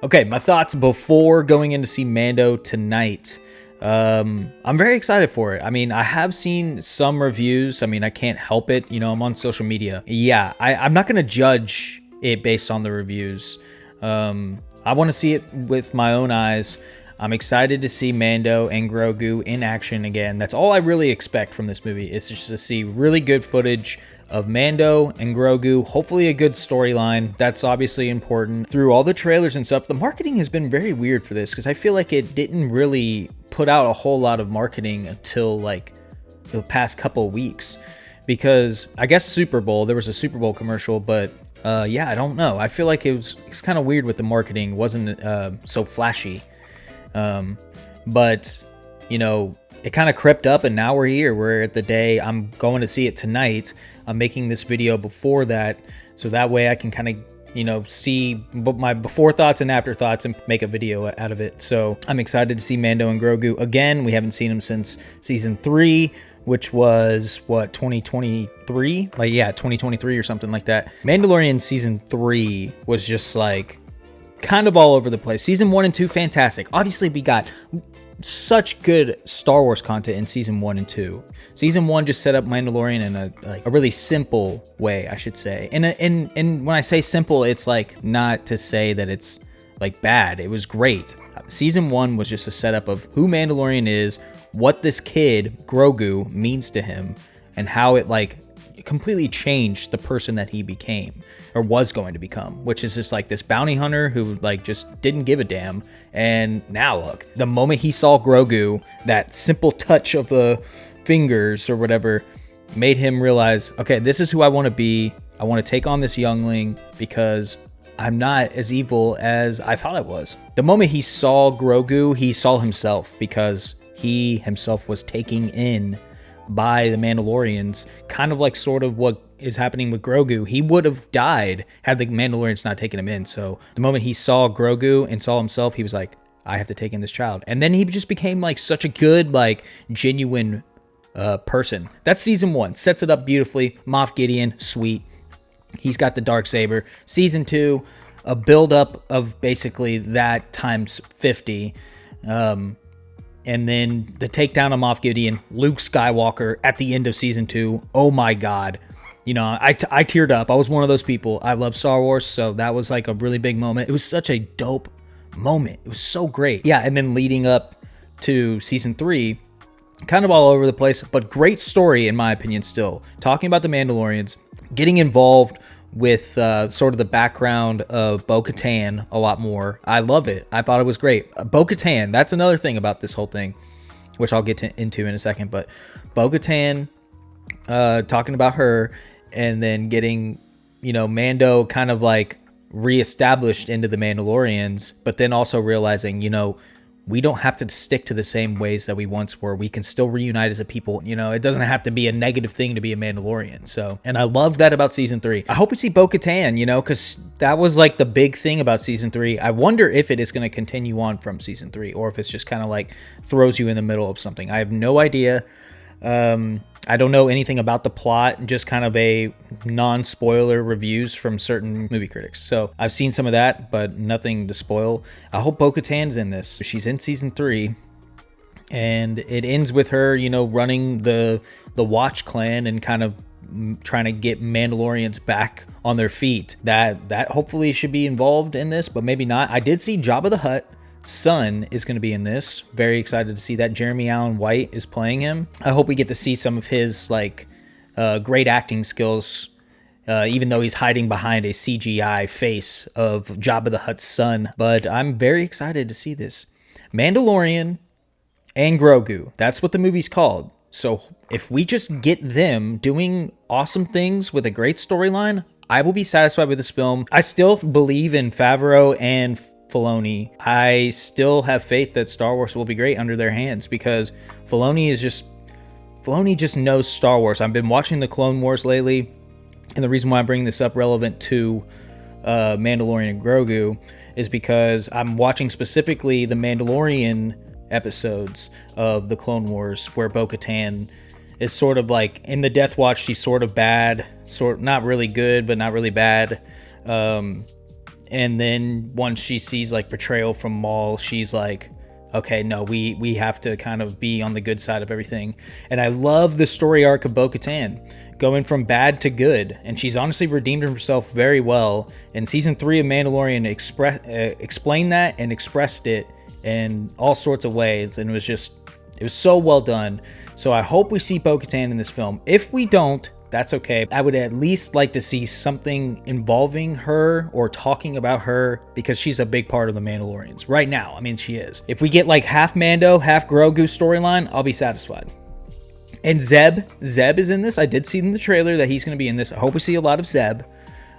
Okay, my thoughts before going in to see Mando tonight. I'm very excited for it. I mean, I have seen some reviews. I mean, I can't help it. You know, I'm on social media. Yeah, I'm not going to judge it based on the reviews. I want to see it with my own eyes. I'm excited to see Mando and Grogu in action again. That's all I really expect from this movie, is just to see really good footage of Mando and Grogu, hopefully a good storyline. That's obviously important. Through all the trailers and stuff, the marketing has been very weird for this, because I feel like it didn't really put out a whole lot of marketing until like the past couple of weeks, because I guess Super Bowl, there was a Super Bowl commercial, but yeah, I don't know. I feel like it's kind of weird with the marketing. It wasn't so flashy. But, you know, it kind of crept up, and now we're here. We're at the day. I'm going to see it tonight. I'm making this video before that, so that way I can kind of, you know, see my before thoughts and after thoughts and make a video out of it. So I'm excited to see Mando and Grogu again. We haven't seen them since season 3, which was what, 2023? Like, yeah, 2023 or something like that. Mandalorian season 3 was just like kind of all over the place. Season 1 and 2, fantastic. Obviously, we got such good Star Wars content in season 1 and 2. Season 1 just set up Mandalorian in a really simple way, I should say. And when I say simple, it's like not to say that it's like bad. It was great. Season 1 was just a setup of who Mandalorian is, what this kid Grogu means to him, and how it like completely changed the person that he became or was going to become, which is just like this bounty hunter who like just didn't give a damn. And now look, the moment he saw Grogu, that simple touch of the fingers or whatever made him realize, okay, this is who I want to be. I want to take on this youngling because I'm not as evil as I thought I was. The moment he saw Grogu, he saw himself, because he himself was taking in by the Mandalorians, kind of like sort of what is happening with Grogu. He would have died had the Mandalorians not taken him in. So the moment he saw Grogu and saw himself, he was like, I have to take in this child. And then he just became like such a good, like genuine person. That's season 1. Sets it up beautifully. Moff Gideon, sweet. He's got the Darksaber. Season 2, a build up of basically that times 50. And then the takedown of Moff Gideon, Luke Skywalker at the end of season 2. Oh my God. You know, I teared up. I was one of those people. I love Star Wars, so that was like a really big moment. It was such a dope moment. It was so great. Yeah, and then leading up to season 3, kind of all over the place, but great story in my opinion still. Talking about the Mandalorians, getting involved with sort of the background of Bo-Katan a lot more. I love it. I thought it was great. Bo-Katan, that's another thing about this whole thing, which I'll get into in a second. But Bo-Katan, talking about her, and then getting, you know, Mando kind of like reestablished into the Mandalorians, but then also realizing, you know, we don't have to stick to the same ways that we once were. We can still reunite as a people. You know, it doesn't have to be a negative thing to be a Mandalorian. So, and I love that about season 3. I hope we see Bo-Katan, you know, because that was like the big thing about season 3. I wonder if it is going to continue on from season 3, or if it's just kind of like throws you in the middle of something. I have no idea. I don't know anything about the plot, just kind of a non-spoiler reviews from certain movie critics. So I've seen some of that, but nothing to spoil. I hope Bo-Katan's in this. She's in season 3, and it ends with her, you know, running the Watch clan and kind of trying to get Mandalorians back on their feet. That hopefully should be involved in this, but maybe not. I did see Jabba the Hutt son is going to be in this. Very excited to see that. Jeremy Allen White is playing him. I hope we get to see some of his like great acting skills, even though he's hiding behind a CGI face of Jabba the Hutt's son. But I'm very excited to see this. Mandalorian and Grogu. That's what the movie's called. So if we just get them doing awesome things with a great storyline, I will be satisfied with this film. I still believe in Favreau and Filoni. I still have faith that Star Wars will be great under their hands, because Filoni just knows Star Wars. I've been watching the Clone Wars lately, and the reason why I'm bringing this up relevant to Mandalorian and Grogu is because I'm watching specifically the Mandalorian episodes of the Clone Wars, where Bo-Katan is sort of like in the Death Watch. She's sort of bad, not really good, but not really bad. And then once she sees like betrayal from Maul, she's like, okay, no, we have to kind of be on the good side of everything. And I love the story arc of Bo-Katan going from bad to good, and she's honestly redeemed herself very well. And season 3 of Mandalorian explained that and expressed it in all sorts of ways, and it was so well done. So I hope we see Bo-Katan in this film. If we don't, that's okay. I would at least like to see something involving her or talking about her, because she's a big part of the Mandalorians right now. I mean, she is. If we get like half Mando, half Grogu storyline, I'll be satisfied. And Zeb is in this. I did see in the trailer that he's going to be in this. I hope we see a lot of Zeb.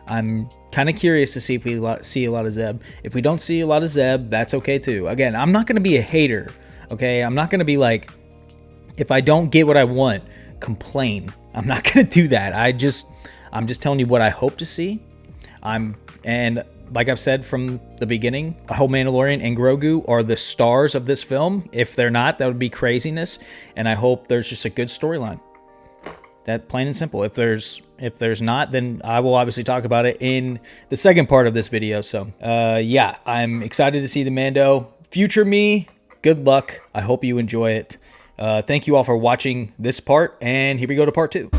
I'm kind of curious to see if we see a lot of Zeb. If we don't see a lot of Zeb, that's okay too. Again, I'm not going to be a hater, okay? I'm not going to be like, if I don't get what I want, complain. I'm not going to do that. I'm just telling you what I hope to see. And like I've said from the beginning, I hope Mandalorian and Grogu are the stars of this film. If they're not, that would be craziness. And I hope there's just a good storyline. That plain and simple. If there's not, then I will obviously talk about it in the second part of this video. So yeah, I'm excited to see the Mando. Future me, good luck. I hope you enjoy it. Thank you all for watching this part, and here we go to part 2.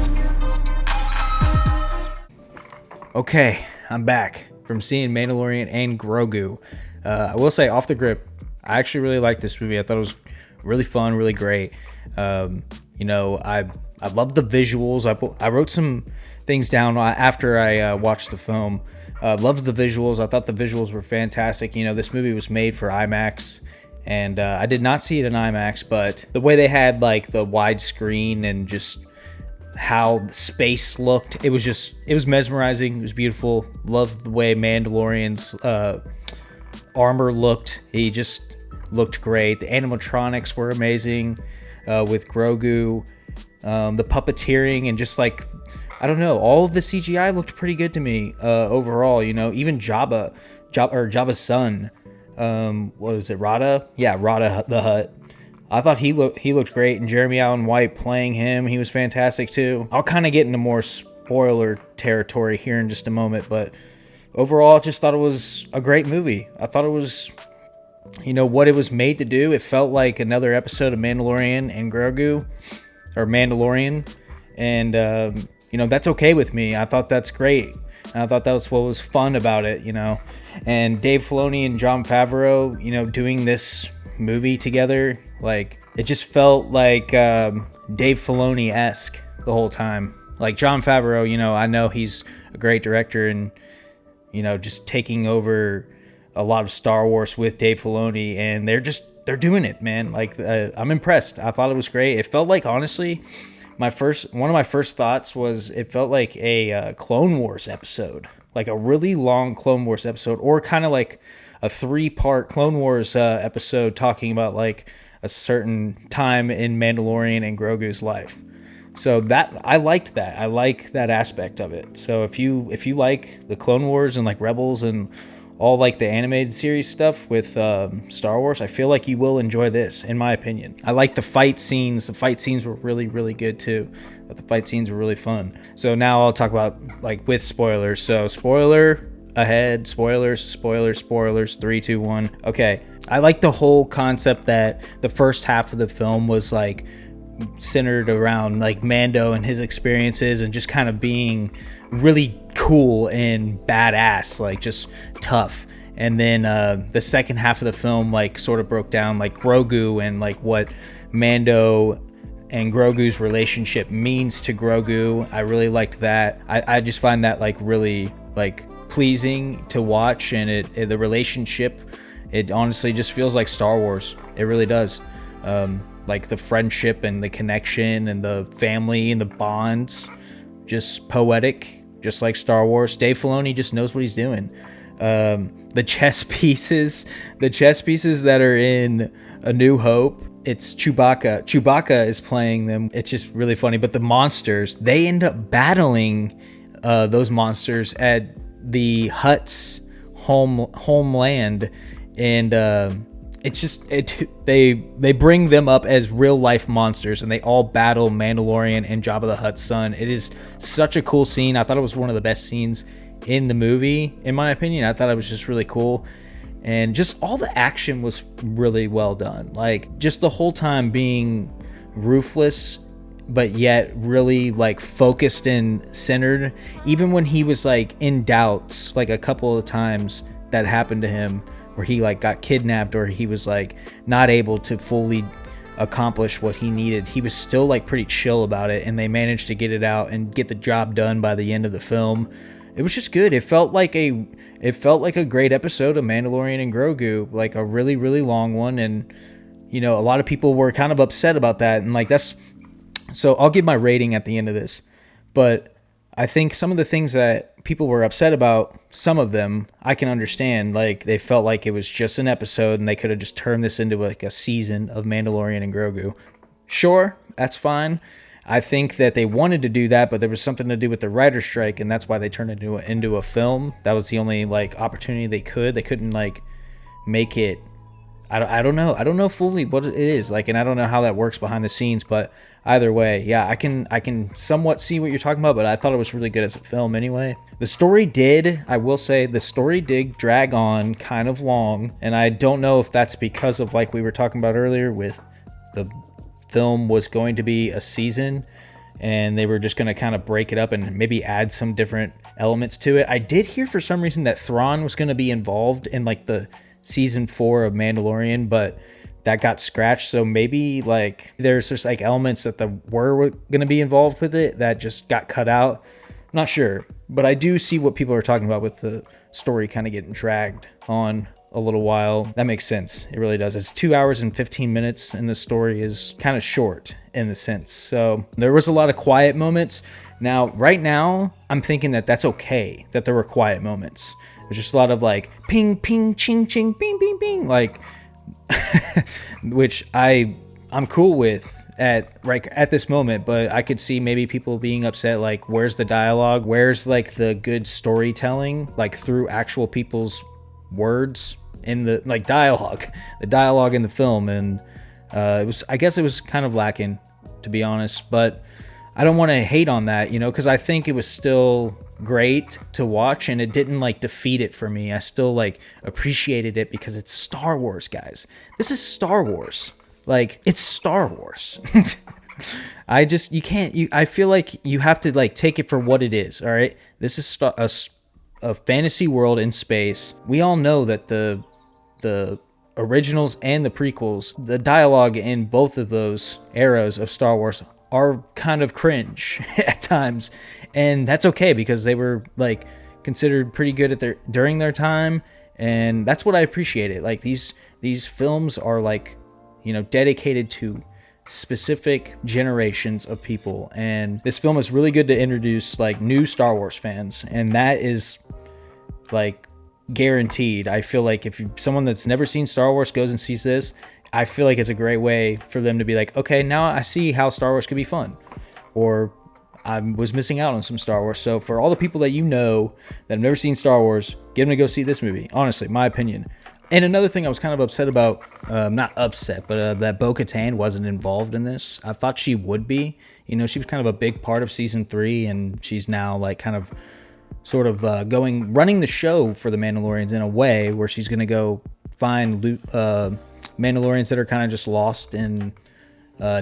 Okay, I'm back from seeing Mandalorian and Grogu. I will say, off the grip, I actually really liked this movie. I thought it was really fun, really great. You know, I love the visuals. I wrote some things down after I watched the film. Loved the visuals. I thought the visuals were fantastic. You know, this movie was made for IMAX. And I did not see it in IMAX, but the way they had like the widescreen and just how space looked, it was mesmerizing. It was beautiful. Loved the way Mandalorian's armor looked. He just looked great. The animatronics were amazing with Grogu. The puppeteering and just like, I don't know, all of the CGI looked pretty good to me overall. You know, even Jabba's son. What was it, Rada? Yeah, Rada the Hutt. I thought he looked great, and Jeremy Allen White playing him, he was fantastic too. I'll kind of get into more spoiler territory here in just a moment, but overall, I just thought it was a great movie. I thought it was, you know, what it was made to do. It felt like another episode of Mandalorian and Grogu, or Mandalorian, and you know, that's okay with me. I thought that's great. And I thought that was what was fun about it, you know. And Dave Filoni and Jon Favreau, you know, doing this movie together, like, it just felt like Dave Filoni-esque the whole time. Like, Jon Favreau, you know, I know he's a great director and, you know, just taking over a lot of Star Wars with Dave Filoni, and they're doing it, man. Like, I'm impressed. I thought it was great. It felt like, honestly, one of my first thoughts was it felt like a Clone Wars episode, like a really long Clone Wars episode, or kind of like a 3-part Clone Wars episode talking about like a certain time in Mandalorian and Grogu's life. So that, I liked that. I like that aspect of it. So if you like the Clone Wars and like Rebels and all like the animated series stuff with Star Wars, I feel like you will enjoy this, in my opinion. I like the fight scenes. The fight scenes were really, really good too. But the fight scenes were really fun. So now I'll talk about like with spoilers. So spoiler ahead, spoilers, 3, 2, 1. Okay, I like the whole concept that the first half of the film was like centered around like Mando and his experiences and just kind of being really cool and badass, like just tough. And then the second half of the film like sort of broke down like Grogu and like what Mando and Grogu's relationship means to Grogu. I really liked that. I just find that like really like pleasing to watch, and the relationship, it honestly just feels like Star Wars. It really does. Like the friendship and the connection and the family and the bonds, just poetic, just like Star Wars. Dave Filoni just knows what he's doing. The chess pieces that are in A New Hope, it's Chewbacca. Chewbacca is playing them. It's just really funny. But the monsters, they end up battling those monsters at the Hutt's homeland, and it's just they bring them up as real life monsters, and they all battle Mandalorian and Jabba the Hutt's son. It is such a cool scene. I thought it was one of the best scenes in the movie, in my opinion. I thought it was just really cool. And just all the action was really well done. Like, just the whole time being ruthless, but yet really like focused and centered. Even when he was like in doubts, like a couple of times that happened to him where he like got kidnapped or he was like not able to fully accomplish what he needed, he was still like pretty chill about it, and they managed to get it out and get the job done by the end of the film. It was just good. It felt like a great episode of Mandalorian and Grogu, like a really, really long one. And you know, a lot of people were kind of upset about that, and like that's, so I'll give my rating at the end of this. But I think some of the things that people were upset about, some of them I can understand. Like, they felt like it was just an episode and they could have just turned this into like a season of Mandalorian and Grogu. Sure, that's fine. I think that they wanted to do that, but there was something to do with the writer's strike, and that's why they turned it into a film. That was the only like opportunity they could. They couldn't like make it. I don't know. I don't know fully what it is like, and I don't know how that works behind the scenes. But either way, yeah, I can somewhat see what you're talking about. But I thought it was really good as a film anyway. I will say, the story did drag on kind of long, and I don't know if that's because of, like we were talking about earlier, with the film was going to be a season and they were just going to kind of break it up and maybe add some different elements to it. I did hear for some reason that Thrawn was going to be involved in like the season 4 of Mandalorian, but that got scratched. So maybe like there's just like elements that were going to be involved with it that just got cut out. I'm not sure, but I do see what people are talking about with the story kind of getting dragged on a little while. That makes sense. It really does. It's 2 hours and 15 minutes and the story is kind of short in the sense. So there was a lot of quiet moments. Now, right now, I'm thinking that that's okay, that there were quiet moments. There's just a lot of like ping, ping, ching, ching, bing, bing, bing, like, which I'm cool with at this moment, but I could see maybe people being upset, like, where's the dialogue? Where's like the good storytelling, like through actual people's words in the like the dialogue in the film. And I guess it was kind of lacking, to be honest, but I don't want to hate on that, you know, because I think it was still great to watch and it didn't like defeat it for me. I still like appreciated it because it's Star Wars, guys. This is Star Wars. Like, it's Star Wars. I feel like you have to like take it for what it is. All right. This is a fantasy world in space. We all know that the originals and the prequels, the dialogue in both of those eras of Star Wars are kind of cringe at times, and that's okay because they were like considered pretty good during their time, and that's what I appreciated. Like, these films are like, you know, dedicated to specific generations of people, and this film is really good to introduce like new Star Wars fans, and that is like guaranteed. I feel like if someone that's never seen Star Wars goes and sees this, I feel like it's a great way for them to be like, okay, now I see how Star Wars could be fun, or I was missing out on some Star Wars. So for all the people that you know that have never seen Star Wars, get them to go see this movie. Honestly, my opinion. And another thing I was kind of upset about, not upset, but that Bo-Katan wasn't involved in this. I thought she would be. You know, she was kind of a big part of season 3, and she's now like kind of sort of running the show for the Mandalorians in a way, where she's going to go find Mandalorians that are kind of just lost and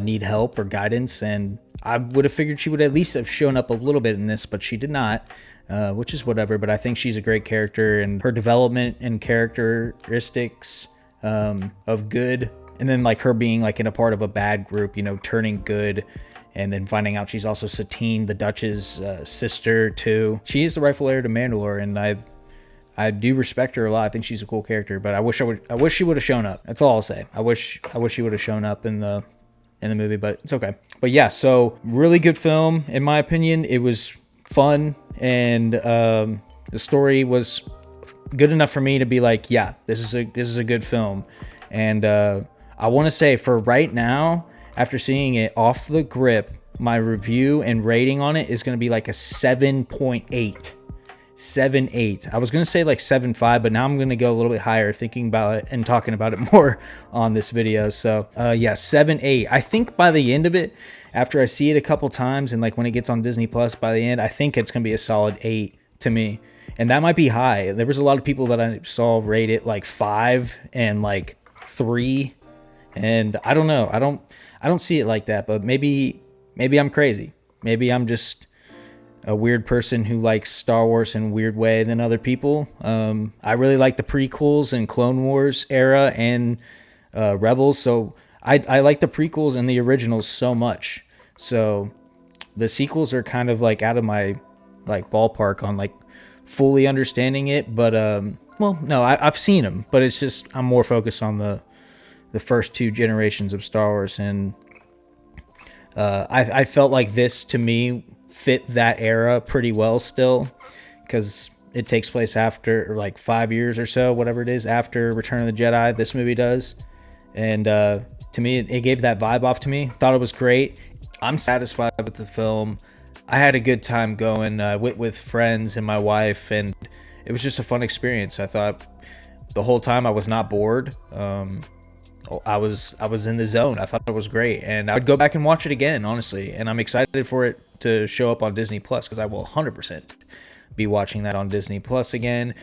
need help or guidance. And I would have figured she would at least have shown up a little bit in this, but she did not, which is whatever. But I think she's a great character, and her development and characteristics of good, and then like her being like in a part of a bad group, you know, turning good, and then finding out she's also Satine, the Duchess' sister too. She is the rightful heir to Mandalore, and I do respect her a lot. I think she's a cool character, but I wish she would have shown up. That's all I'll say. I wish she would have shown up in the movie, but it's okay. But yeah, so really good film in my opinion. It was fun, and the story was good enough for me to be like, yeah, this is a good film. And I want to say, for right now, after seeing it off the grip, my review and rating on it is going to be like a 7.8. 7.8. I was going to say like 7.5, but now I'm going to go a little bit higher, thinking about it and talking about it more on this video. So yeah, 7.8. I think by the end of it, after I see it a couple times, and like when it gets on Disney Plus by the end, I think it's going to be a solid 8 to me. and that might be high. There was a lot of people that I saw rate it like 5 and like 3, and I don't know. I don't see it like that, but maybe I'm crazy. Maybe I'm just a weird person who likes Star Wars in a weird way than other people. I really like the prequels and Clone Wars era and Rebels, so I like the prequels and the originals so much. So the sequels are kind of like out of my like ballpark on like fully understanding it. But well, no, I've seen them, but it's just I'm more focused on the first 2 generations of Star Wars, and I felt like this to me fit that era pretty well still, because it takes place after like 5 years or so, whatever it is, after Return of the Jedi. This movie does, and to me, it gave that vibe off to me. Thought it was great. I'm satisfied with the film. I had a good time going with friends and my wife, and it was just a fun experience. I thought the whole time I was not bored. I was in the zone. I thought it was great, and I would go back and watch it again, honestly. And I'm excited for it to show up on Disney Plus, because I will 100% be watching that on Disney Plus again.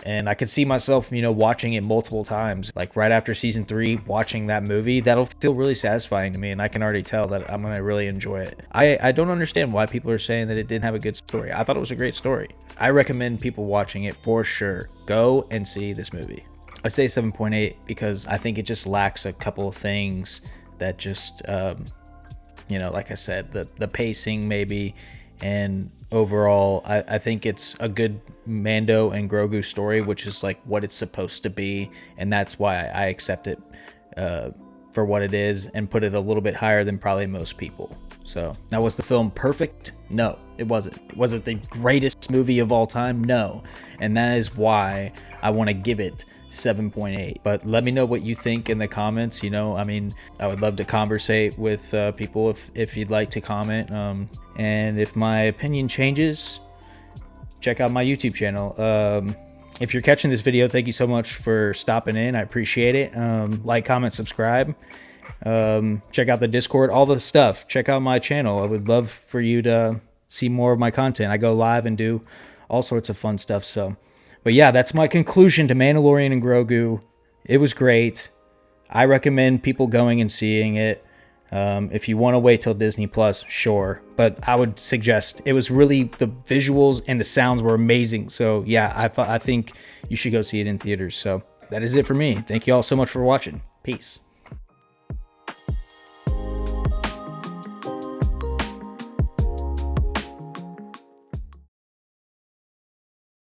And I could see myself, watching it multiple times, like right after season 3, watching that movie. That'll feel really satisfying to me, and I can already tell that I'm gonna really enjoy it. I don't understand why people are saying that it didn't have a good story. I thought it was a great story. I recommend people watching it for sure. Go and see this movie. I say 7.8 because I think it just lacks a couple of things that just, like I said, the pacing maybe, and overall, I think it's a good Mando and Grogu story, which is like what it's supposed to be, and that's why I accept it for what it is and put it a little bit higher than probably most people. So, now was the film perfect? No, it wasn't. Was it the greatest movie of all time? No, and that is why I want to give it 7.8. But let me know what you think in the comments. I would love to conversate with people if you'd like to comment. And if my opinion changes, check out my YouTube channel. If you're catching this video, thank you so much for stopping in. I appreciate it. Like, comment, subscribe. Check out the Discord, all the stuff. Check out my channel. I would love for you to see more of my content. I go live and do all sorts of fun stuff. But yeah, that's my conclusion to Mandalorian and Grogu. It was great. I recommend people going and seeing it. If you want to wait till Disney Plus, sure. But I would suggest, it was really, the visuals and the sounds were amazing. So yeah, I think you should go see it in theaters. So that is it for me. Thank you all so much for watching. Peace.